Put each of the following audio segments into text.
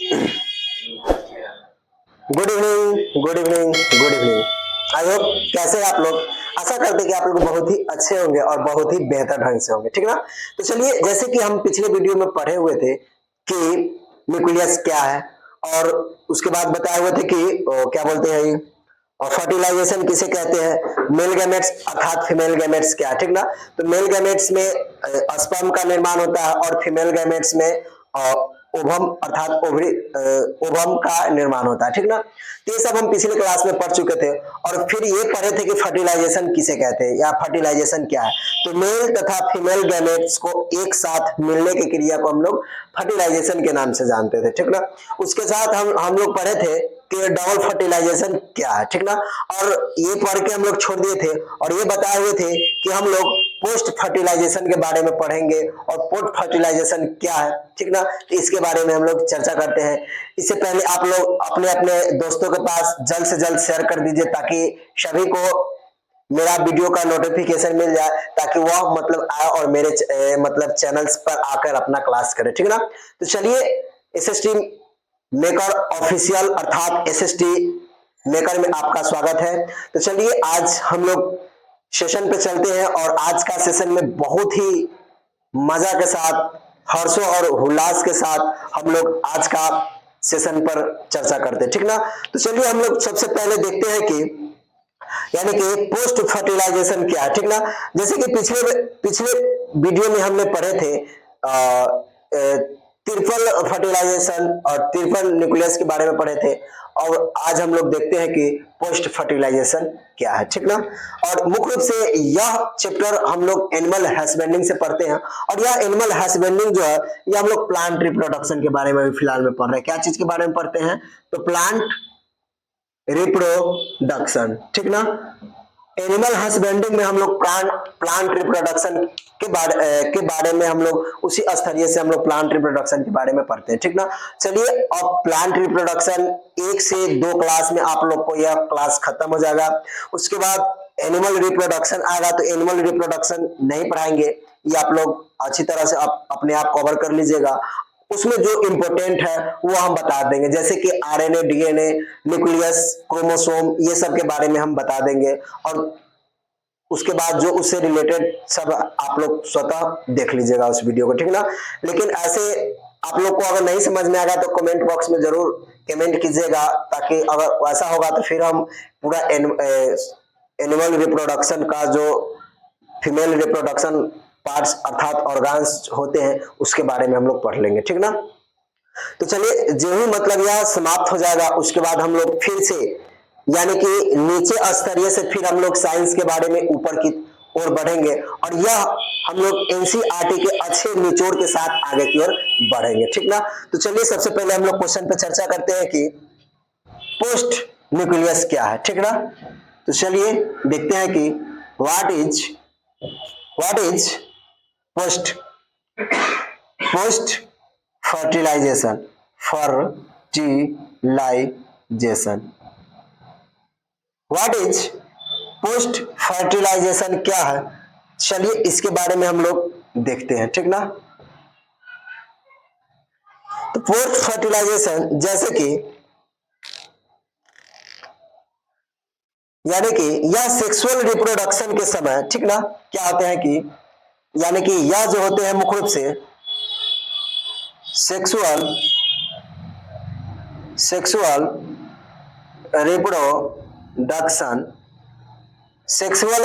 Good evening, good evening, good evening. I hope कैसे हैं आप लोग। आशा करते हैं कि आप लोग बहुत ही अच्छे होंगे और बहुत ही बेहतर ढंग से होंगे, ठीक ना। तो चलिए, जैसे कि हम पिछले वीडियो में पढ़े हुए थे कि न्यूक्लियस क्या है, और उसके बाद बताए हुए थे कि क्या बोलते हैं, और फर्टिलाइजेशन किसे कहते हैं, मेल गैमेट्स अर्थात फीमेल गैमेट्स क्या है, ठीक ना। तो मेल गैमेट्स में स्पर्म का निर्माण होता है और फीमेल गैमेट्स में ओवम अर्थात ओवरी ओवम का निर्माण होता है, ठीक ना। तो ये सब हम पिछले क्लास में पढ़ चुके थे, और फिर ये पढ़े थे कि फर्टिलाइजेशन किसे कहते हैं या फर्टिलाइजेशन क्या है। तो मेल तथा फीमेल गैमेट्स को एक साथ मिलने की क्रिया को हम लोग फर्टिलाइजेशन के नाम से जानते थे, ठीक ना। उसके साथ हम लोग पढ़े थे कि डबल फर्टिलाइजेशन क्या है, ठीक ना। और ये पढ़ के हम लोग छोड़ दिए थे, और ये बताए हुए थे कि हम लोग पोस्ट फर्टिलाइजेशन के बारे में पढ़ेंगे, और पोस्ट फर्टिलाइजेशन क्या है, ठीक ना। तो इसके बारे में हम लोग चर्चा करते हैं। इससे पहले आप लोग अपने अपने दोस्तों के पास जल्द से जल्द शेयर कर दीजिए, ताकि सभी को मेरा वीडियो का नोटिफिकेशन मिल जाए, ताकि वह मतलब आए और मेरे मतलब चैनल्स पर आकर अपना क्लास करे, ठीक ना। तो चलिए, एसएसटी मेकर ऑफिशियल अर्थात एसएसटी मेकर में आपका स्वागत है। तो चलिए, आज हम लोग सेशन पे चलते हैं, और आज का सेशन में बहुत ही मजा के साथ, हर्षों और उल्लास के साथ हम लोग आज का सेशन पर चर्चा करते हैं, ठीक ना। तो चलिए, हम लोग सबसे पहले देखते हैं कि यानी कि पोस्ट फर्टिलाइजेशन क्या है, ठीक ना। जैसे कि पिछले पिछले वीडियो में हमने पढ़े थे ट्रिपल फर्टिलाइजेशन और ट्रिपल न्यूक्लियस के बारे में पढ़े थे, और आज हम लोग देखते हैं कि पोस्ट फर्टिलाइजेशन क्या है, ठीक ना। और मुख्य रूप से यह चैप्टर हम लोग एनिमल हस्बेंडिंग से पढ़ते हैं, और यह एनिमल हस्बेंडिंग जो है, ये हम लोग प्लांट रिप्रोडक्शन के बारे में भी फिलहाल में पढ़ रहे हैं। क्या चीज के बारे में पढ़ते हैं, तो प्लांट रिप्रोडक्शन, ठीक ना। एनिमल हस्बेंडिंग में हम लोग प्लांट रिप्रोडक्शन के बारे में हम लोग उसी स्तरीय से हम लोग प्लांट रिप्रोडक्शन के बारे में पढ़ते हैं, ठीक ना। चलिए, अब प्लांट रिप्रोडक्शन 1 से 2 क्लास में आप लोग को यह क्लास खत्म हो जाएगा। उसके बाद एनिमल रिप्रोडक्शन आएगा, तो एनिमल रिप्रोडक्शन नहीं पढ़ाएंगे, ये आप लोग अच्छी तरह से अपने आप कवर कर लीजिएगा। उसमें जो इंपॉर्टेंट है वो हम बता देंगे, जैसे कि आरएनए, डीएनए, न्यूक्लियस, क्रोमोसोम, ये सब के बारे में हम बता देंगे, और उसके बाद जो उससे रिलेटेड सब आप लोग स्वतः देख लीजिएगा उस वीडियो को, ठीक ना। लेकिन ऐसे आप लोग को अगर नहीं समझ में आएगा तो कमेंट बॉक्स में जरूर कमेंट कीजिएगा, ताकि अगर वैसा होगा तो फिर हम पूरा एनिमल रिप्रोडक्शन का जो फीमेल रिप्रोडक्शन पार्ट्स अर्थात ऑर्गन्स होते हैं उसके बारे में हम लोग पढ़ लेंगे, ठीक ना। तो चलिए, जो ही मतलब यह समाप्त हो जाएगा, उसके बाद हम लोग फिर से यानी कि नीचे स्तरीय से फिर हम लोग साइंस के बारे में ऊपर की ओर बढ़ेंगे, और यह हम लोग एनसीईआरटी के अच्छे निचोड़ के साथ आगे की ओर बढ़ेंगे, ठीक ना। तो चलिए, सबसे पहले हम लोग क्वेश्चन पे चर्चा करते हैं कि पोस्ट न्यूक्लियस क्या है, ठीक ना। तो चलिए देखते हैं कि what is post fertilization what is post fertilization क्या है, चलिए इसके बारे में हम लोग देखते हैं, ठीक ना। तो पोस्ट फर्टिलाइजेशन जैसे कि यानी कि यह सेक्सुअल रिप्रोडक्शन के समय, ठीक ना, क्या होते हैं कि यानी कि यह जो होते हैं मुख्य रूप से सेक्सुअल रिप्रोडक्शन सेक्सुअल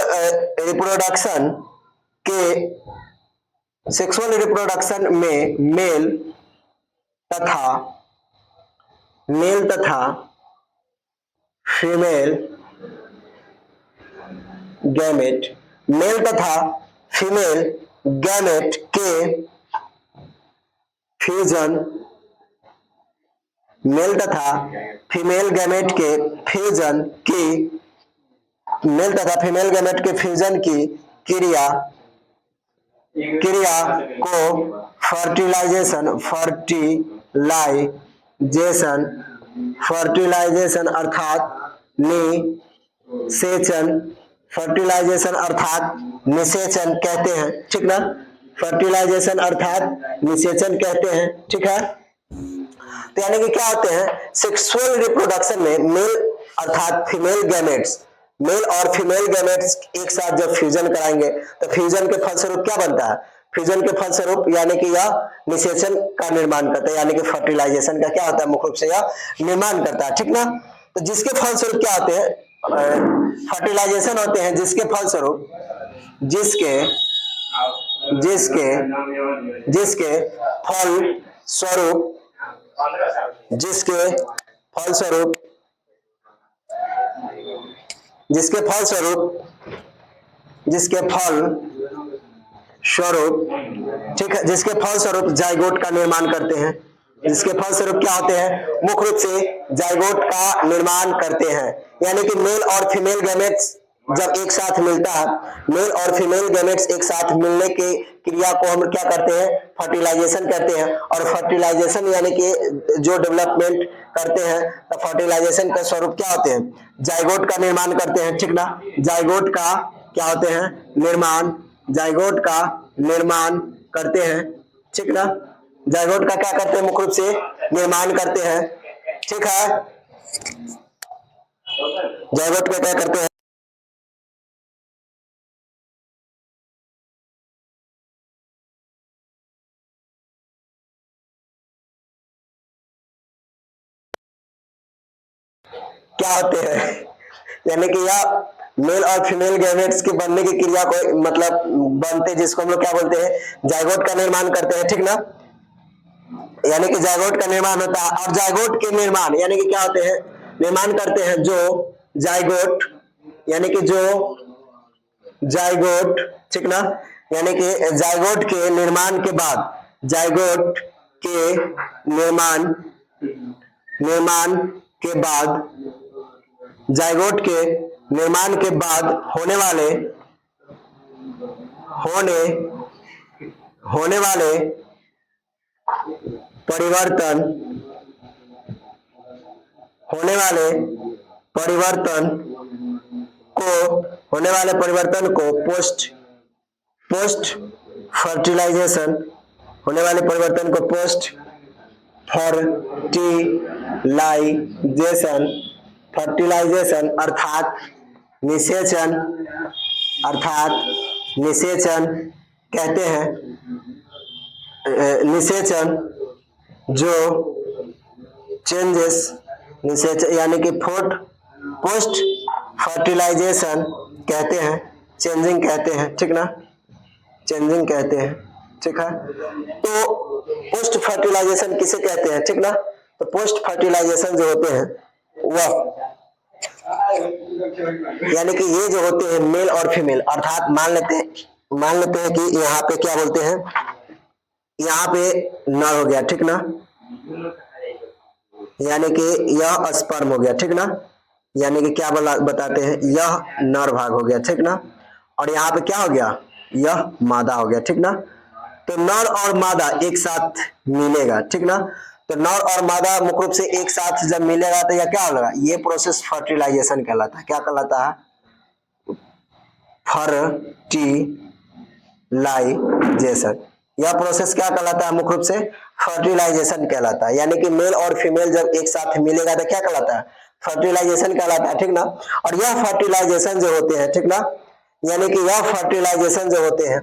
रिप्रोडक्शन में मेल तथा फीमेल गैमेट के फ्यूजन की क्रिया को फर्टिलाइजेशन अर्थात निषेचन कहते हैं, ठीक ना। फर्टिलाइजेशन अर्थात निषेचन कहते हैं, ठीक है। तो यानी कि क्या होते हैं, सेक्सुअल रिप्रोडक्शन में मेल अर्थात फीमेल गैमेट्स, मेल और फीमेल गैमेट्स एक साथ जब फ्यूजन कराएंगे तो फ्यूजन के फलस्वरूप क्या बनता है, फ्यूजन के फलस्वरूप यानी कि यह निषेचन का निर्माण करता है, यानी कि फर्टिलाइजेशन का क्या होता है, मुख्य रूप से यह निर्माण करता है, ठीक ना। तो जिसके फलस्वरूप क्या होते हैं, फर्टिलाइजेशन होते हैं, जिसके फलस्वरूप जिसके जिसके जिसके फल स्वरूप जिसके फलस्वरूप जिसके फलस्वरूप जिसके फल स्वरूप, ठीक है, जिसके फलस्वरूप जाइगोट का निर्माण करते हैं, जिसके फलस्वरूप क्या होते हैं, मुख्य रूप से जाइगोट का निर्माण करते हैं, यानी कि मेल और फीमेल गैमेट्स जब एक साथ मिलता है, मेल और फीमेल गैमेट्स एक साथ मिलने की क्रिया को हम क्या करते हैं, फर्टिलाइजेशन कहते हैं। और फर्टिलाइजेशन यानी कि जो डेवलपमेंट करते हैं, तो फर्टिलाइजेशन का स्वरूप क्या होते हैं, जाइगोट का निर्माण करते हैं, ठीक ना। जाइगोट का क्या होते हैं, निर्माण, जाइगोट का निर्माण करते हैं, ठीक ना। जाइगोट का क्या करते हैं, मुख्य रूप से निर्माण करते हैं, ठीक है। जाइगोट का क्या करते हैं, क्या होते हैं, यानी कि यह मेल और फीमेल गैमेट्स के बनने की क्रिया को मतलब बनते, जिसको हम लोग क्या बोलते हैं, जाइगोट का निर्माण करते हैं, ठीक ना। यानी कि जाइगोट का निर्माण होता है, और जाइगोट के निर्माण यानी कि क्या होते हैं, निर्माण करते हैं जो जाइगोट, यानी कि जो जाइगोट, ठीक ना। यानी कि जाइगोट के निर्माण के बाद, जाइगोट के निर्माण निर्माण के बाद जाइगोट के निर्माण के बाद होने होने वाले परिवर्तन होने वाले परिवर्तन को पोस्ट फर्टिलाइजेशन होने वाले परिवर्तन को पोस्ट फर्टिलाइजेशन अर्थात निषेचन कहते हैं। निषेचन जो चेंजेस, निषेचन यानी कि पोस्ट फर्टिलाइजेशन कहते हैं, चेंजिंग कहते हैं, ठीक ना, चेंजिंग कहते हैं, ठीक है। तो पोस्ट फर्टिलाइजेशन किसे कहते हैं, ठीक ना। तो पोस्ट फर्टिलाइजेशन जो होते हैं वह यानी कि ये जो होते हैं मेल और फीमेल, अर्थात मान लेते हैं कि यहाँ पे क्या बोलते हैं, यहाँ पे नर हो गया, ठीक ना, यानी कि यह स्पर्म हो गया, ठीक ना, यानी कि क्या बताते हैं, यह नर भाग हो गया, ठीक ना, और यहाँ पे क्या हो गया, यह मादा हो गया, ठीक ना। तो नर और मादा एक साथ मिलेगा, ठीक ना। तो नर और मादा मुख्य रूप से एक साथ जब मिलेगा तो यह क्या होगा, ये प्रोसेस फर्टिलाइजेशन कहलाता है। क्या कहलाता है, फर्टिलाइजेशन। यह प्रोसेस क्या कहलाता है, मुख्य रूप से फर्टिलाइजेशन कहलाता है। यानी कि मेल और फीमेल जब एक साथ मिलेगा तो क्या कहलाता है, फर्टिलाइजेशन कहलाता है, ठीक ना। और यह फर्टिलाइजेशन जो होते हैं, ठीक ना, यानी कि यह फर्टिलाइजेशन जो होते हैं,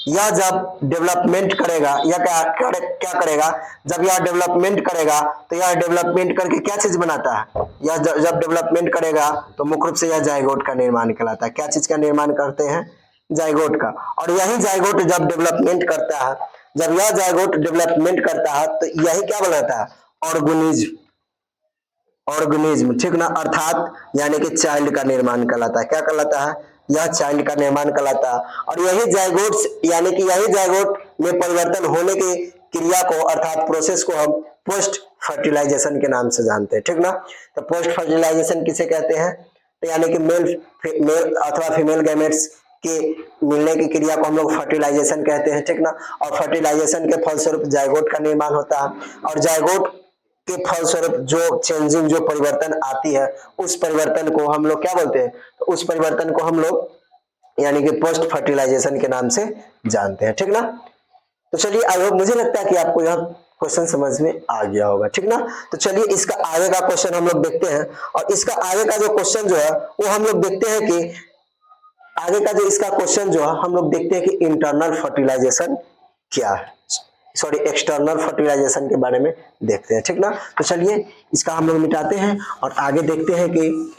यह जब डेवलपमेंट करेगा, यह क्या करेगा, जब यह डेवलपमेंट करेगा तो यह डेवलपमेंट करके क्या चीज बनाता है, यह जब डेवलपमेंट करेगा तो मुख्य रूप से यह जाइगोट का निर्माण कहलाता है। क्या चीज का निर्माण करते हैं, जाइगोट का। और यही जाइगोट जब डेवलपमेंट करता है, जब यह जाइगोट डेवलपमेंट करता है तो यही क्या बनाता है, ऑर्गेनिज्म, ठीक ना, अर्थात यानी कि चाइल्ड का निर्माण कहलाता है। क्या कहलाता है, यह चाइल्ड का निर्माण कहलाता है। और यही जाइगोट्स यानी कि यही जाइगोट में परिवर्तन होने की क्रिया को अर्थात प्रोसेस को हम पोस्ट फर्टिलाइजेशन के नाम से जानते हैं, ठीक ना। तो पोस्ट फर्टिलाइजेशन किसे कहते हैं, तो यानी कि मेल अथवा फीमेल गैमेट्स के मिलने की क्रिया को हम लोग फर्टिलाइजेशन कहते हैं, ठीक ना। और फर्टिलाइजेशन के फलस्वरूप जाइगोट का निर्माण होता है, और जाइगोट के फलस्वरूप जो चेंजिंग, जो परिवर्तन आती है, उस परिवर्तन को हम लोग क्या बोलते हैं, तो उस परिवर्तन को हम लोग यानी कि पोस्ट फर्टिलाइजेशन के नाम से जानते हैं, ठीक ना। तो चलिए, आई होप, मुझे लगता है कि आपको यह क्वेश्चन समझ में आ गया होगा, ठीक ना। तो चलिए इसका आगे का क्वेश्चन हम लोग देखते हैं, और इसका आगे का जो क्वेश्चन जो है वो हम लोग देखते हैं कि आगे का जो इसका क्वेश्चन जो है हम लोग देखते हैं कि इंटरनल फर्टिलाइजेशन क्या है, सॉरी एक्सटर्नल फर्टिलाइजेशन के बारे में देखते हैं, ठीक ना। तो चलिए इसका हम लोग मिटाते हैं और आगे देखते हैं कि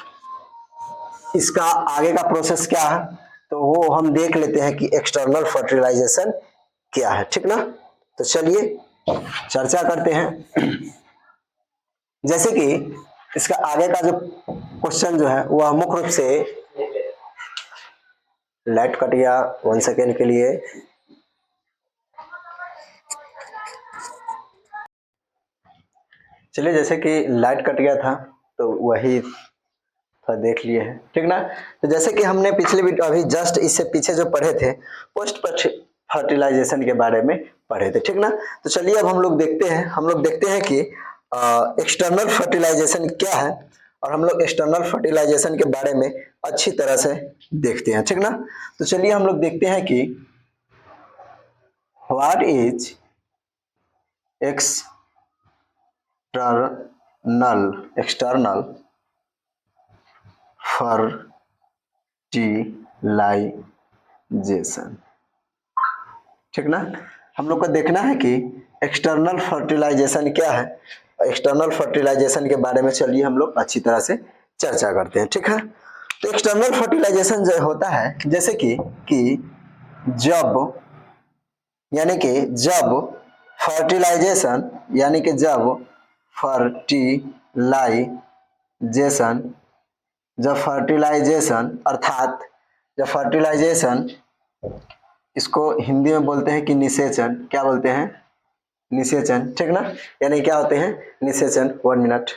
इसका आगे का प्रोसेस क्या है, तो वो हम देख लेते हैं कि एक्सटर्नल फर्टिलाइजेशन क्या है, ठीक ना। तो चलिए चर्चा करते हैं। जैसे कि इसका आगे का जो क्वेश्चन जो है वह मुख्य रूप से, लाइट कट गया 1 सेकेंड के लिए। चलिए जैसे कि लाइट कट गया था तो वही देख लिए हैं, ठीक ना। तो जैसे कि हमने पिछले वीडियो अभी जस्ट इससे पीछे जो पढ़े थे पोस्ट फर्टिलाइजेशन के बारे में पढ़े थे, ठीक ना। तो चलिए अब हम लोग देखते हैं कि एक्सटर्नल फर्टिलाइजेशन क्या है, और हम लोग एक्सटर्नल फर्टिलाइजेशन के बारे में अच्छी तरह से देखते हैं, ठीक ना। तो चलिए हम लोग देखते हैं कि व्हाट इज एक्सटर्नल फर्टिलाइजेशन, ठीक ना। हम लोग को देखना है कि एक्सटर्नल फर्टिलाइजेशन क्या है। एक्सटर्नल फर्टिलाइजेशन के बारे में चलिए हम लोग अच्छी तरह से चर्चा करते हैं, ठीक है। तो एक्सटर्नल फर्टिलाइजेशन जो होता है जैसे कि जब यानी कि जब फर्टिलाइजेशन यानी कि जब फर्टिलाइजेशन जब फर्टिलाइजेशन अर्थात जब फर्टिलाइजेशन, इसको हिंदी में बोलते हैं कि निषेचन, क्या बोलते हैं, निषेचन, ठीक ना। यानी क्या होते हैं निषेचन, 1 मिनट,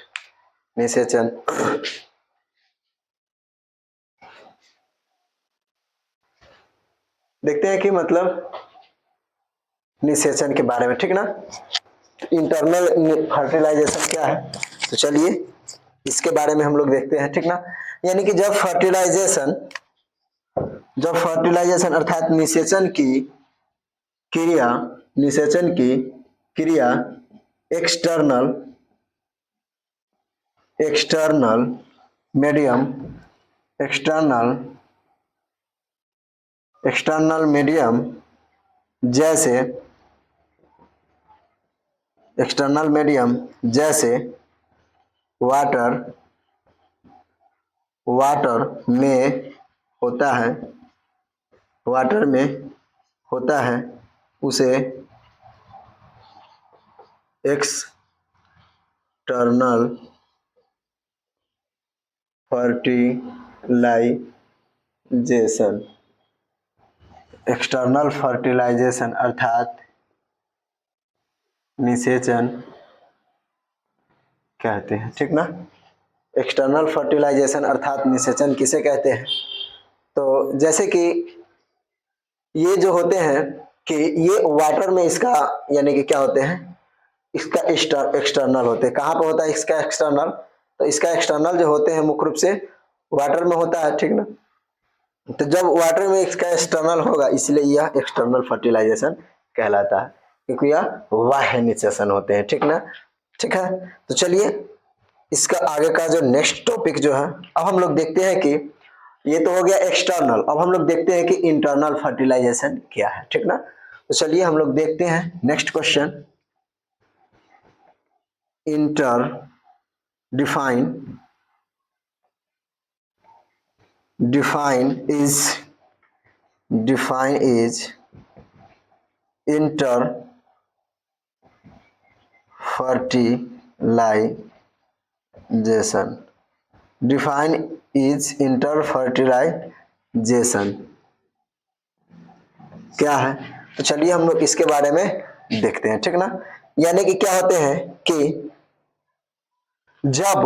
निषेचन। देखते हैं कि मतलब निषेचन के बारे में, ठीक ना। इंटरनल फर्टिलाइजेशन क्या है, तो चलिए इसके बारे में हम लोग देखते हैं, ठीक ना। यानी कि जब फर्टिलाइजेशन अर्थात निषेचन की क्रिया एक्सटर्नल मीडियम एक्सटर्नल मीडियम जैसे वाटर में होता है उसे एक्सटर्नल फर्टिलाइजेशन अर्थात निषेचन कहते हैं, ठीक ना। एक्सटर्नल फर्टिलाइजेशन अर्थात निषेचन किसे कहते हैं, तो जैसे कि ये जो होते हैं कि ये वाटर में इसका यानी कि क्या होते हैं, इसका एक्सटर्नल होते हैं। कहाँ पे होता है इसका एक्सटर्नल, तो इसका एक्सटर्नल जो होते हैं मुख्य रूप से वाटर में होता है, ठीक ना। तो जब वाटर में इसका एक्सटर्नल होगा इसलिए यह एक्सटर्नल फर्टिलाइजेशन कहलाता है, क्योंकि यह बाह्य निषेचन होते हैं, ठीक ना। ठीक है, तो चलिए इसका आगे का जो नेक्स्ट टॉपिक जो है, अब हम लोग देखते हैं कि ये तो हो गया एक्सटर्नल। अब हम लोग देखते हैं कि इंटरनल फर्टिलाइजेशन क्या है, ठीक ना। तो चलिए हम लोग देखते हैं next question. define is inter fertilization define is inter fertilization क्या है, तो चलिए हम लोग इसके बारे में देखते हैं, ठीक ना। यानी कि क्या होते हैं कि जब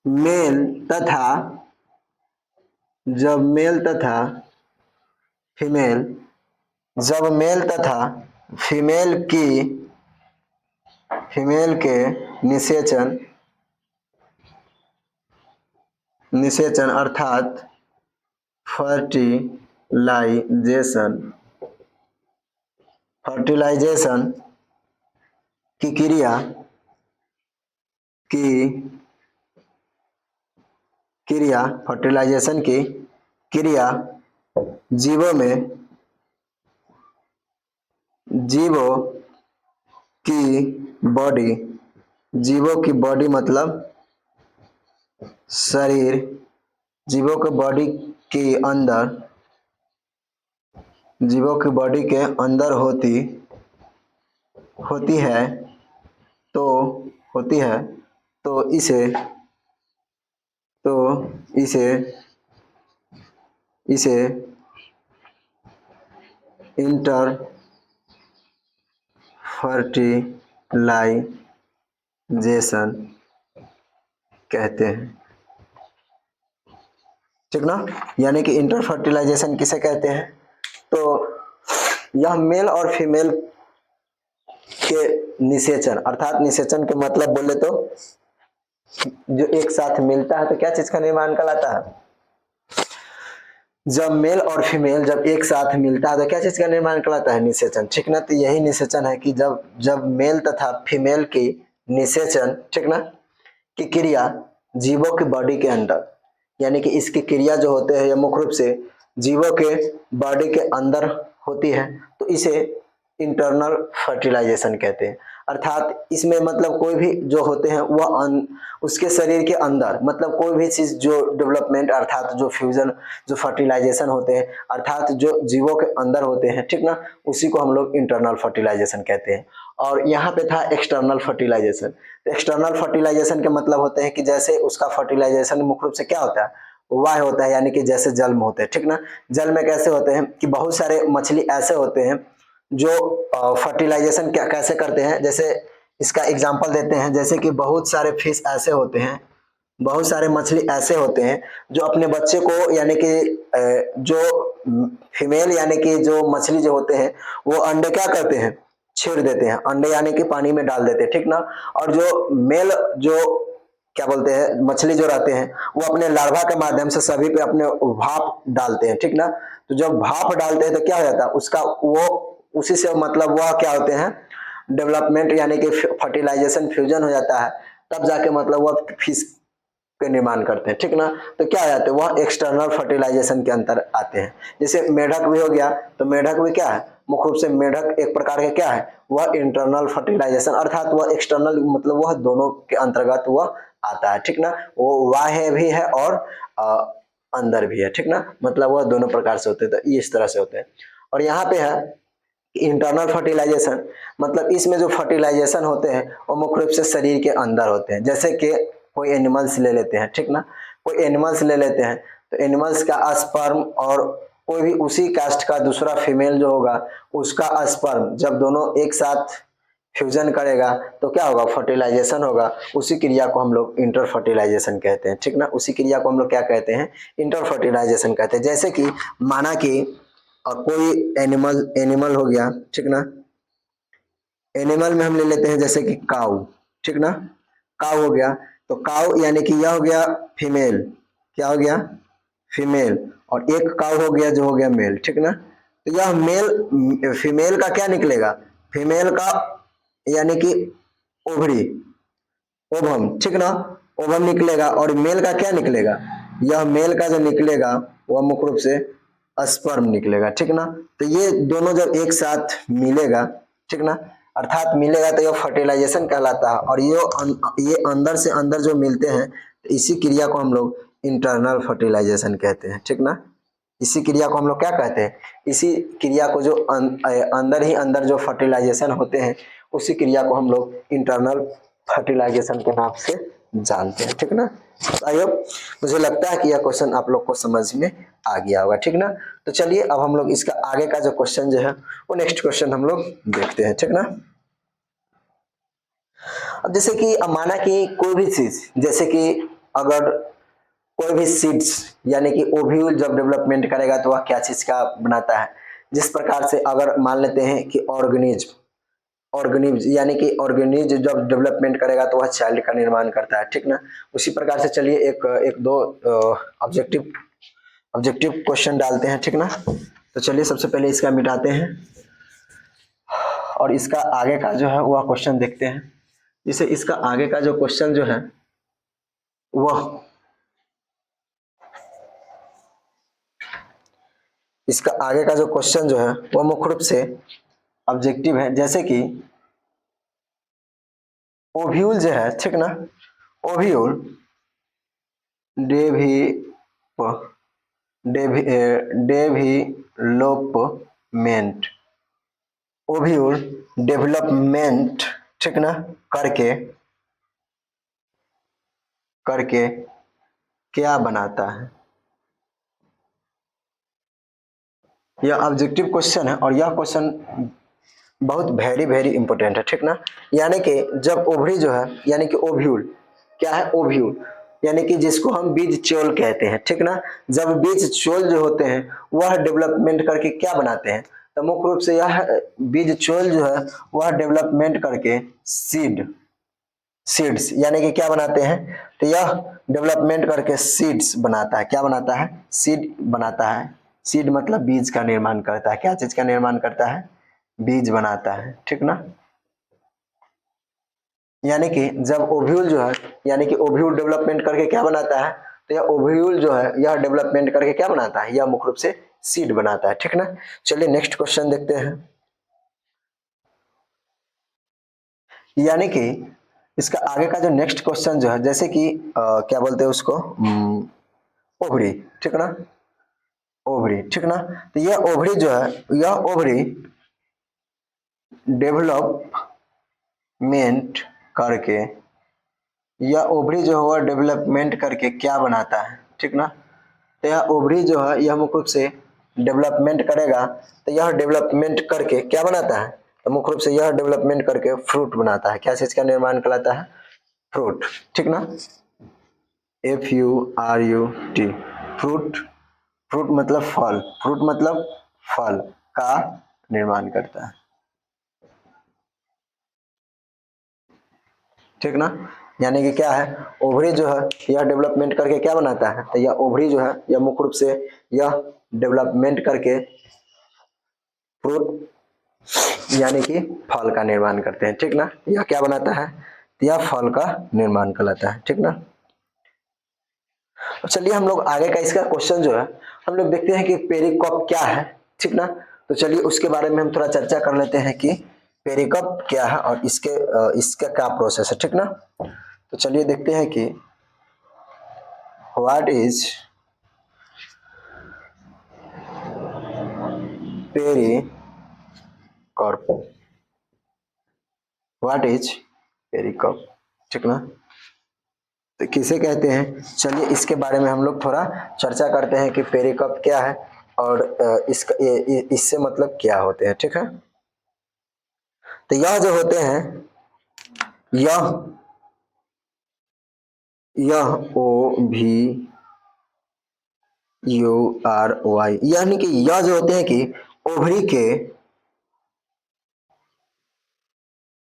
मेल तथा फीमेल फीमेल के निषेचन अर्थात फर्टिलाइजेशन फर्टिलाइजेशन की क्रिया फर्टिलाइजेशन की क्रिया जीवों की बॉडी मतलब शरीर, जीवों के बॉडी के अंदर होती है तो इसे इंटर फर्टिलाइजेशन कहते हैं, ठीक ना। यानी कि इंटर फर्टिलाइजेशन किसे कहते हैं? तो यह मेल और फीमेल के निषेचन, अर्थात निषेचन के मतलब बोले तो जो एक साथ मिलता है तो क्या चीज का निर्माण कहलाता है? जब मेल और फीमेल जब एक साथ मिलता है तो क्या चीज का निर्माण कहलाता है? निषेचन, ठीक ना। तो यही निषेचन है कि जब मेल तथा फीमेल की निषेचन, ठीक ना, की क्रिया जीवों की बॉडी के अंदर, यानी कि इसकी क्रिया जो होते हैं मुख्य रूप से जीवों के बॉडी के अंदर होती है तो इसे इंटरनल फर्टिलाइजेशन कहते हैं। अर्थात इसमें मतलब कोई भी जो होते हैं वह उसके शरीर के अंदर मतलब कोई भी चीज जो डेवलपमेंट अर्थात जो फ्यूजन जो फर्टिलाइजेशन होते हैं अर्थात जो जीवों के अंदर होते हैं, ठीक ना, उसी को हम लोग इंटरनल फर्टिलाइजेशन कहते हैं। और यहाँ पे था एक्सटर्नल फर्टिलाइजेशन। एक्सटर्नल फर्टिलाइजेशन के मतलब होते हैं कि जैसे उसका फर्टिलाइजेशन मुख्य रूप से क्या होता है? वाय होता है, यानी कि जैसे जल में होते हैं, ठीक ना। जल में कैसे होते हैं कि बहुत सारे मछली ऐसे होते हैं जो फर्टिलाइजेशन क्या कैसे करते हैं, जैसे इसका एग्जांपल देते हैं, जैसे कि बहुत सारे फिश ऐसे होते हैं, बहुत सारे मछली ऐसे होते हैं जो अपने बच्चे को यानी कि जो फीमेल यानी कि जो मछली जो होते हैं वो अंडे क्या करते हैं? छेड़ देते हैं, अंडे यानी कि पानी में डाल देते हैं, ठीक ना। और जो मेल जो क्या बोलते हैं मछली जो रहते हैं वो अपने लार्वा के माध्यम से सभी पे अपने भाप डालते हैं, ठीक ना। तो जब भाप डालते हैं तो क्या हो जाता है उसका वो उसी से मतलब वह क्या होते हैं डेवलपमेंट यानी कि फर्टिलाइजेशन फ्यूजन हो जाता है, तब जाके मतलब वह फिश के निर्माण करते हैं, ठीक ना। तो क्या आ जाते हैं वह एक्सटर्नल फर्टिलाइजेशन के अंतर आते हैं। जैसे मेढक भी हो गया तो मेढक भी क्या है? मुख्य रूप से मेढक एक प्रकार के क्या है? वह इंटरनल फर्टिलाइजेशन अर्थात वह एक्सटर्नल मतलब वह दोनों के अंतर्गत वह आता है, ठीक ना। वो बाह्य भी है और अंदर भी है, ठीक ना, मतलब वह दोनों प्रकार से होते हैं। तो इस तरह से होते हैं। और यहाँ पे है इंटरनल फर्टिलाइजेशन, मतलब इसमें जो फर्टिलाइजेशन होते हैं वो मुख्य रूप से शरीर के अंदर होते हैं। जैसे कि कोई एनिमल्स ले लेते हैं, ठीक ना, कोई एनिमल्स ले लेते हैं तो एनिमल्स का स्पर्म और कोई भी उसी कास्ट का दूसरा फीमेल जो होगा उसका स्पर्म जब दोनों एक साथ फ्यूजन करेगा तो क्या होगा? फर्टिलाइजेशन होगा। उसी क्रिया को हम लोग इंटर फर्टिलाइजेशन कहते हैं, ठीक ना। उसी क्रिया को हम लोग क्या कहते हैं? इंटर फर्टिलाइजेशन कहते हैं। जैसे कि माना कि कोई एनिमल हो गया, ठीक ना, एनिमल में हम ले लेते हैं जैसे कि काऊ, ठीक ना, काऊ हो गया तो काऊ यानी कि यह हो गया फीमेल, क्या हो गया? फीमेल। और एक काऊ हो गया जो हो गया मेल, ठीक ना। तो यह मेल फीमेल का क्या निकलेगा? फीमेल का यानी कि ओवरी ओवम, ठीक ना, ओवम निकलेगा। और मेल का क्या निकलेगा? यह मेल का जो निकलेगा वह मुख्य रूप से स्पर्म निकलेगा, ठीक ना। तो ये दोनों जब एक साथ मिलेगा, ठीक ना, अर्थात मिलेगा तो यह फर्टिलाइजेशन कहलाता है। और ये अंदर से अंदर जो मिलते हैं तो इसी क्रिया को हम लोग इंटरनल फर्टिलाइजेशन कहते हैं, ठीक ना। इसी क्रिया को हम लोग क्या कहते हैं? इसी क्रिया को जो अंदर ही अंदर जो फर्टिलाइजेशन होते हैं उसी क्रिया को हम लोग इंटरनल फर्टिलाइजेशन के नाम से जानते हैं, ठीक ना। आई होप मुझे लगता है कि यह क्वेश्चन आप लोग को समझ में आ गया होगा, ठीक ना। तो चलिए अब हम लोग इसका आगे का जो क्वेश्चन जो है वो नेक्स्ट क्वेश्चन हम लोग देखते हैं, ठीक ना। अब जैसे कि अब माना कि कोई भी चीज जैसे कि अगर कोई भी सीड्स यानी कि ओव्यूल जब डेवलपमेंट करेगा तो वह क्या चीज का बनाता है? जिस प्रकार से अगर मान लेते हैं कि ऑर्गेनिज्म यानी कि ऑर्गेनिज्म जब डेवलपमेंट करेगा तो वह चाइल्ड का निर्माण करता है, ठीक ना। उसी प्रकार से चलिए एक दो ऑब्जेक्टिव क्वेश्चन डालते हैं, ठीक ना। तो चलिए सबसे पहले इसका मिटाते हैं। और इसका आगे का जो है वह क्वेश्चन देखते हैं। जैसे इसका आगे का जो क्वेश्चन जो है वह इसका आगे का जो क्वेश्चन जो है वह मुख्य रूप से ऑब्जेक्टिव है। जैसे कि ओव्यूल जो है, ठीक ना, ओव्यूल डेवलपमेंट, ओव्यूल डेवलपमेंट, ठीक ना, करके करके क्या बनाता है। यह ऑब्जेक्टिव क्वेश्चन है और यह क्वेश्चन बहुत वेरी वेरी इंपॉर्टेंट है, ठीक ना। यानी कि जब ओवरी जो है यानी कि ओव्यूल क्या है, ओव्यूल यानी कि जिसको हम बीज चोल कहते हैं, ठीक ना। जब बीज चोल जो होते हैं वह डेवलपमेंट करके क्या बनाते हैं, तो मुख्य रूप से यह बीज चोल जो है वह डेवलपमेंट करके सीड्स यानी कि क्या बनाते हैं, तो यह डेवलपमेंट करके सीड्स बनाता है। क्या बनाता है, सीड बनाता है। सीड मतलब बीज का निर्माण करता है। क्या चीज का निर्माण करता है, बीज बनाता है, ठीक ना। यानी कि जब ओव्यूल जो है यानी कि ओव्यूल डेवलपमेंट करके क्या बनाता है, तो यह ओव्यूल जो है यह डेवलपमेंट करके क्या बनाता है, यह मुख्य रूप से सीड बनाता है, ठीक ना। चलिए नेक्स्ट क्वेश्चन देखते हैं। यानी कि इसका आगे का जो नेक्स्ट क्वेश्चन जो है, जैसे कि क्या बोलते हैं उसको, ओवरी, ठीक ना, ओवरी, ठीक ना। तो यह ओवरी जो है यह ओवरी डेवलपमेंट करके, यह ओवरी जो है वह डेवलपमेंट करके क्या बनाता है, ठीक ना। तो यह ओवरी जो है यह मुख्य रूप से डेवलपमेंट करेगा, तो यह डेवलपमेंट करके क्या बनाता है, तो मुख्य रूप से यह डेवलपमेंट करके फ्रूट बनाता है। क्या चीज का निर्माण कराता है, फ्रूट, ठीक ना, FURUT, फ्रूट, फ्रूट मतलब फल, फ्रूट मतलब फल का निर्माण करता है, ठीक ना। यानी कि क्या है, ओवरी जो है यह डेवलपमेंट करके क्या बनाता है, तो यह ओवरी जो है यह मुख्य रूप से यह डेवलपमेंट करके फ्रूट यानी कि फल का निर्माण करते हैं, ठीक ना। यह क्या बनाता है, यह फल का निर्माण कराता है, ठीक ना। चलिए हम लोग आगे का इसका क्वेश्चन जो है हम लोग देखते हैं कि पेरिकॉप क्या है, ठीक ना। तो चलिए उसके बारे में हम थोड़ा चर्चा कर लेते हैं कि पेरिकॉप क्या है और इसका क्या प्रोसेस है, ठीक ना। तो चलिए देखते हैं कि व्हाट इज पेरिकॉप, व्हाट इज पेरिकॉप, ठीक ना। तो किसे कहते हैं, चलिए इसके बारे में हम लोग थोड़ा चर्चा करते हैं कि पेरिकॉप क्या है और इससे मतलब क्या होते हैं, ठीक है। तो यह जो होते हैं यह OVURY यानी कि यह जो होते हैं कि ओवरी के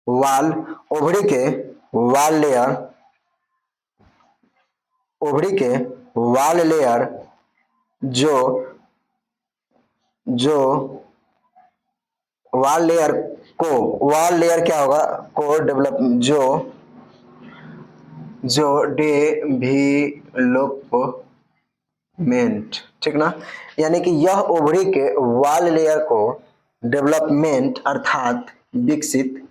वाल, ओवरी के वाल लेयर, ओवरी के वाल लेयर जो जो वाल लेयर को, वाल लेयर क्या होगा, को डेवलप जो जो डेवलपमेंट, ठीक ना। यानी कि यह ओवरी के वाल लेयर को डेवलपमेंट अर्थात विकसित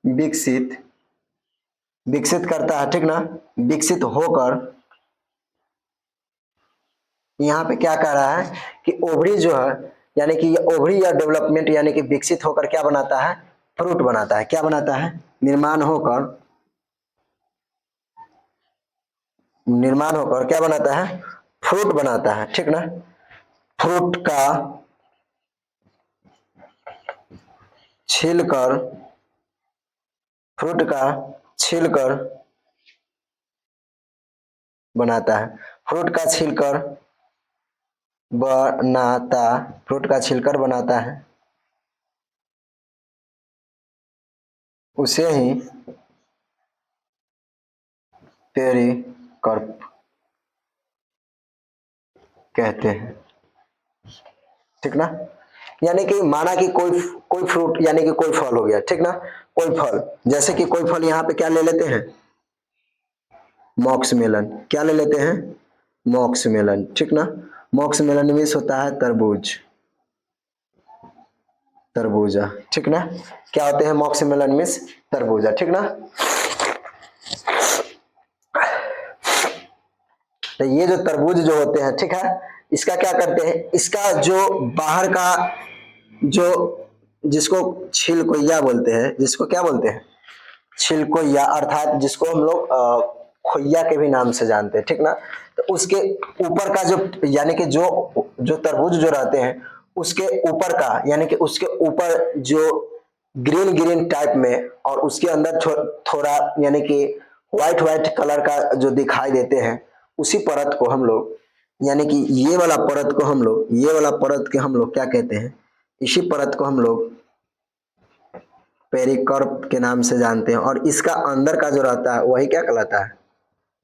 विकसित विकसित करता है, ठीक ना। विकसित होकर, यहाँ पे क्या कह रहा है कि ओवरी जो है यानी कि ये ओवरी या डेवलपमेंट यानी कि विकसित होकर क्या बनाता है, फ्रूट बनाता है। क्या बनाता है, निर्माण होकर क्या बनाता है, फ्रूट बनाता है, ठीक ना। फ्रूट का छिलकर, फ्रूट का छिलकर बनाता है, फ्रूट का छिलकर बनाता, फ्रूट का छिलकर बनाता है, उसे ही पेरिकर्प कहते हैं, ठीक ना। यानी कि माना कि कोई फ्रूट यानी कि कोई फल हो गया, ठीक ना, कोई फल, जैसे कि कोई फल यहाँ पे क्या ले लेते हैं, मॉक्स मेलन, क्या ले लेते हैं, मॉक्स मेलन, ठीक ना, मॉक्स मेलन मीन्स होता है तरबूज, तरबूजा, ठीक ना, क्या होते हैं मॉक्स मेलन मीन्स तरबूजा, ठीक ना। तो ये जो तरबूज जो होते हैं, ठीक है, इसका क्या करते हैं, इसका जो बाहर का जो जिसको छिलकोइया बोलते हैं, जिसको क्या बोलते हैं, छिलकोइया, अर्थात जिसको हम लोग खोइया के भी नाम से जानते हैं, ठीक ना। तो उसके ऊपर का जो यानी कि जो तरबूज जो रहते हैं उसके ऊपर का यानी कि उसके ऊपर जो ग्रीन ग्रीन टाइप में और उसके अंदर थोड़ा यानी कि व्हाइट व्हाइट कलर का जो दिखाई देते हैं, उसी परत को हम लोग यानी कि ये वाला परत को हम लोग, ये वाला परत के हम लोग क्या कहते हैं, इसी परत को हम लोग पेरिकर्प के नाम से जानते हैं। और इसका अंदर का जो रहता है वही क्या कहलाता है,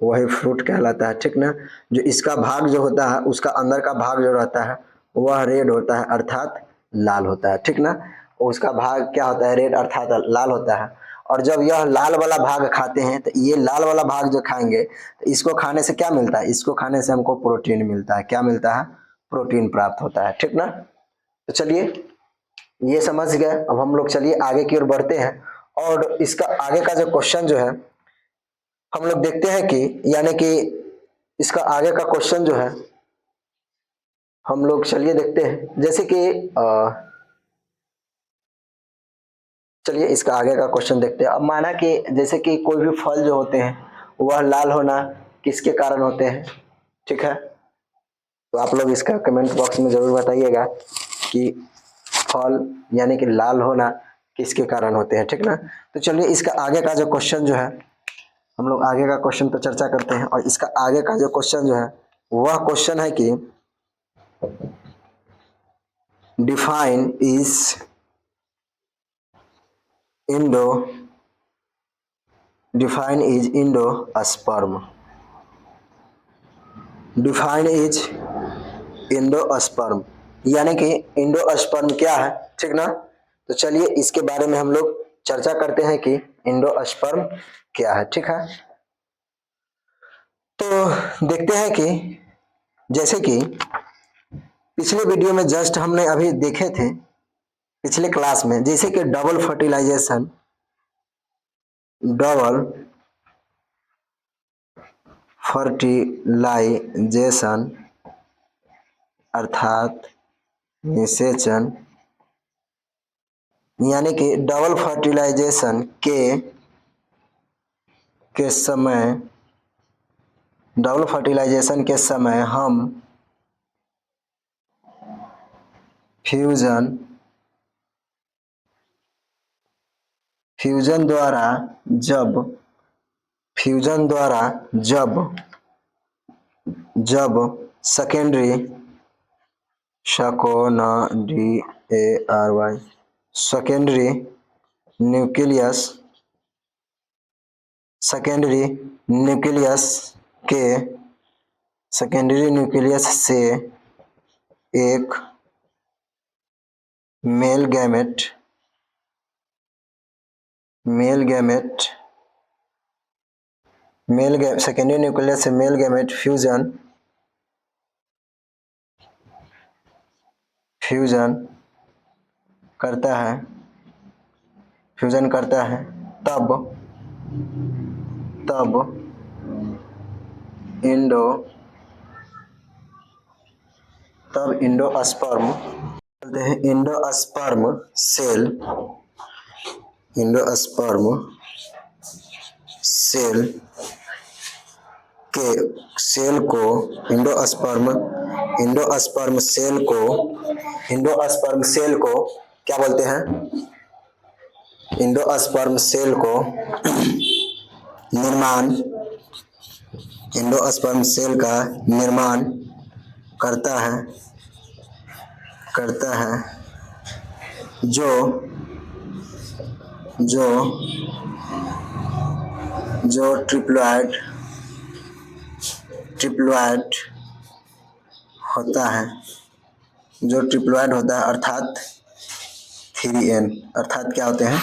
वही फ्रूट कहलाता है, ठीक ना। जो इसका भाग जो होता है, उसका अंदर का भाग जो रहता है वह रेड होता है, अर्थात लाल होता है, ठीक ना। उसका भाग क्या होता है, रेड अर्थात लाल होता है। और जब यह लाल वाला भाग खाते हैं तो ये लाल वाला भाग जो खाएंगे तो इसको खाने से क्या मिलता है, इसको खाने से हमको प्रोटीन मिलता है, क्या मिलता है, प्रोटीन प्राप्त होता है, ठीक ना। तो चलिए ये समझ गए, अब हम लोग चलिए आगे की ओर बढ़ते हैं। और इसका आगे का जो क्वेश्चन जो है हम लोग देखते हैं कि यानी कि इसका आगे का क्वेश्चन जो है हम लोग चलिए देखते हैं, जैसे कि चलिए इसका आगे का क्वेश्चन देखते हैं। अब माना कि जैसे कि कोई भी फल जो होते हैं वह लाल होना किसके कारण होते हैं, ठीक है। तो आप लोग इसका कमेंट बॉक्स में जरूर बताइएगा कि फल यानी कि लाल होना किसके कारण होते हैं, ठीक ना। तो चलिए इसका आगे का जो क्वेश्चन जो है हम लोग आगे का क्वेश्चन पर चर्चा करते हैं। और इसका आगे का जो क्वेश्चन जो है वह क्वेश्चन है कि define is endosperm, define is endosperm, यानी कि इंडोस्पर्म क्या है, ठीक ना। तो चलिए इसके बारे में हम लोग चर्चा करते हैं कि इंडोस्पर्म क्या है, ठीक है। तो देखते हैं कि जैसे कि पिछले वीडियो में जस्ट हमने अभी देखे थे पिछले क्लास में, जैसे कि डबल फर्टिलाइजेशन अर्थात निषेचन, यानी कि डबल फर्टिलाइजेशन के समय, डबल फर्टिलाइजेशन के समय हम फ्यूजन द्वारा जब सेकेंडरी न्यूक्लियस से एक मेल गैमेट सेकेंडरी न्यूक्लियस से मेल गैमेट फ्यूजन करता है, तब इंडोस्पर्म बोलते हैं, इंडोस्पर्म सेल को क्या बोलते हैं, इंडोस्पर्म सेल को इंडोस्पर्म सेल का निर्माण करता है जो ट्रिप्लॉइड होता है, जो ट्रिप्लोइड होता है अर्थात 3n, अर्थात क्या होते हैं,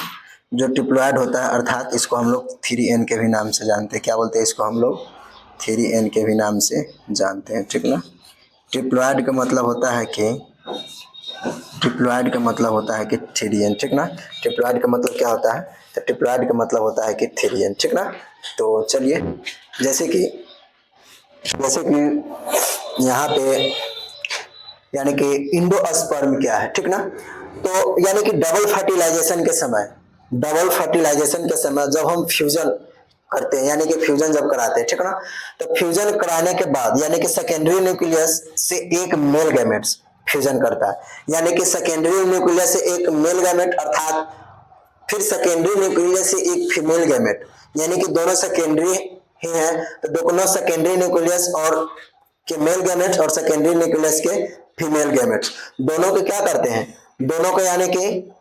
जो ट्रिप्लोइड होता है अर्थात इसको हम लोग 3n के भी नाम से जानते हैं। क्या बोलते हैं इसको हम लोग? 3n के भी नाम से जानते हैं, ठीक ना। ट्रिप्लोइड का मतलब होता है कि 3n, ठीक ना। ट्रिप्लोइड का मतलब क्या होता है? तो ट्रिप्लोइड का मतलब होता है कि 3n, ठीक ना। तो चलिए जैसे कि यहाँ पे यानी कि इंडोस्पर्म क्या है, ठीक ना। तो यानी कि डबल फर्टिलाइजेशन के समय जब हम फ्यूजन करते हैं, यानी कि फ्यूजन जब कराते हैं, ठीक ना। तो फ्यूजन कराने के बाद यानी कि सेकेंडरी न्यूक्लियस से एक मेल गैमेट्स फ्यूजन करता है, यानी कि सेकेंडरी न्यूक्लियस से एक मेल गैमेट अर्थात फिर सेकेंडरी न्यूक्लियस से एक फीमेल गैमेट, यानी कि दोनों सेकेंडरी ही हैं, तो दोनों सेकेंडरी न्यूक्लियस और के मेल गैमेट्स और सेकेंडरी न्यूक्लियस के फीमेल गैमेट्स दोनों को क्या करते हैं, दोनों को यानी कि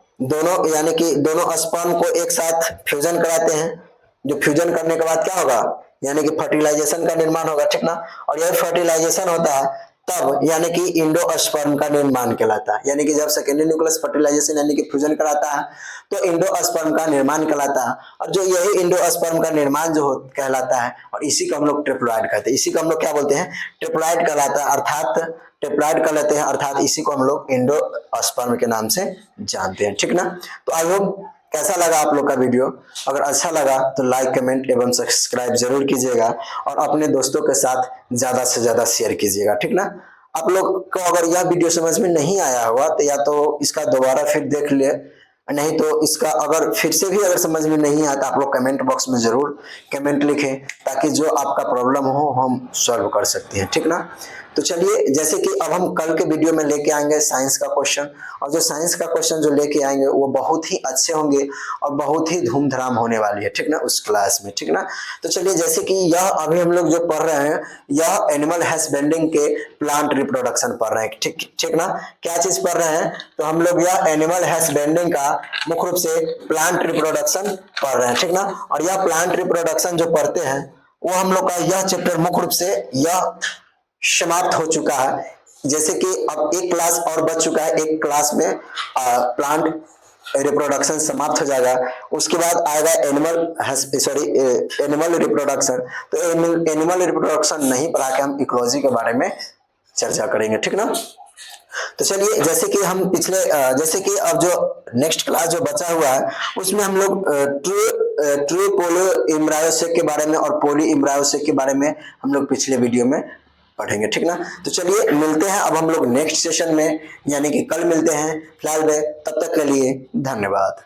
दोनों स्पर्म को एक साथ फ्यूजन कराते हैं। जो फ्यूजन करने के बाद क्या होगा, यानी कि फर्टिलाइजेशन का निर्माण होगा, ठीक ना। और यह फर्टिलाइजेशन होता है तब यानी कि इंडोस्पर्म का निर्माण कहलाता है, यानी कि जब सेकेंडरी न्यूक्लियस फर्टिलाइजेशन यानी कि फ्यूजन कराता है तो इंडोस्पर्म का निर्माण कहलाता है। और जो यही इंडोस्पर्म का निर्माण जो कहलाता है, और इसी को हम लोग ट्रिप्लॉइड कहते हैं, इसी को हम लोग क्या बोलते हैं, ट्रिप्लॉइड कहलाता है, अर्थात ट्रिप्लॉइड कर लेते हैं, अर्थात इसी को हम लोग इंडोस्पर्म के नाम से जानते हैं, ठीक ना। तो आई होप कैसा लगा आप लोग का वीडियो? अगर अच्छा लगा तो लाइक, कमेंट एवं सब्सक्राइब जरूर कीजिएगा और अपने दोस्तों के साथ ज्यादा से ज्यादा शेयर कीजिएगा, ठीक ना। आप लोग को अगर यह वीडियो समझ में नहीं आया होगा तो या तो इसका दोबारा फिर देख ले, नहीं तो इसका अगर फिर से भी अगर समझ में नहीं आता आप लोग कमेंट बॉक्स में जरूर कमेंट लिखें, ताकि जो आपका प्रॉब्लम हो हम सॉल्व कर सकते हैं, ठीक ना। तो चलिए जैसे कि अब हम कल के वीडियो में लेके आएंगे साइंस का क्वेश्चन, और जो साइंस का क्वेश्चन जो लेके आएंगे वो बहुत ही अच्छे होंगे और बहुत ही धूमधाम होने वाली है, ठीक ना, उस क्लास में, ठीक ना। तो चलिए जैसे कि यह अभी हम लोग जो पढ़ रहे हैं यह एनिमल हस्बेंडिंग के प्लांट रिप्रोडक्शन पढ़ रहे हैं, ठीक ना। क्या चीज पढ़ रहे हैं? तो हम लोग यह एनिमल हस्बेंडिंग का मुख्य रूप से प्लांट रिप्रोडक्शन पढ़ रहे हैं, ठीक ना। और यह प्लांट रिप्रोडक्शन जो पढ़ते हैं वो हम लोग का यह चैप्टर मुख्य रूप से यह समाप्त हो चुका है। जैसे कि अब एक क्लास और बच चुका है, एक क्लास में प्लांट रिप्रोडक्शन समाप्त हो जाएगा, उसके बाद आएगा एनिमल रिप्रोडक्शन। तो एनिमल रिप्रोडक्शन नहीं पढ़ा के हम इकोलॉजी के बारे में चर्चा करेंगे, ठीक ना। तो चलिए जैसे कि हम जैसे कि अब जो नेक्स्ट क्लास जो बचा हुआ है उसमें हम लोग ट्रू पोलो इम्ब्रायोसेक के बारे में और पोली इम्ब्रायोसेक के बारे में हम लोग पिछले वीडियो में पढ़ेंगे, ठीक ना। तो चलिए मिलते हैं अब हम लोग नेक्स्ट सेशन में, यानी कि कल मिलते हैं। फिलहाल तब तक के लिए धन्यवाद।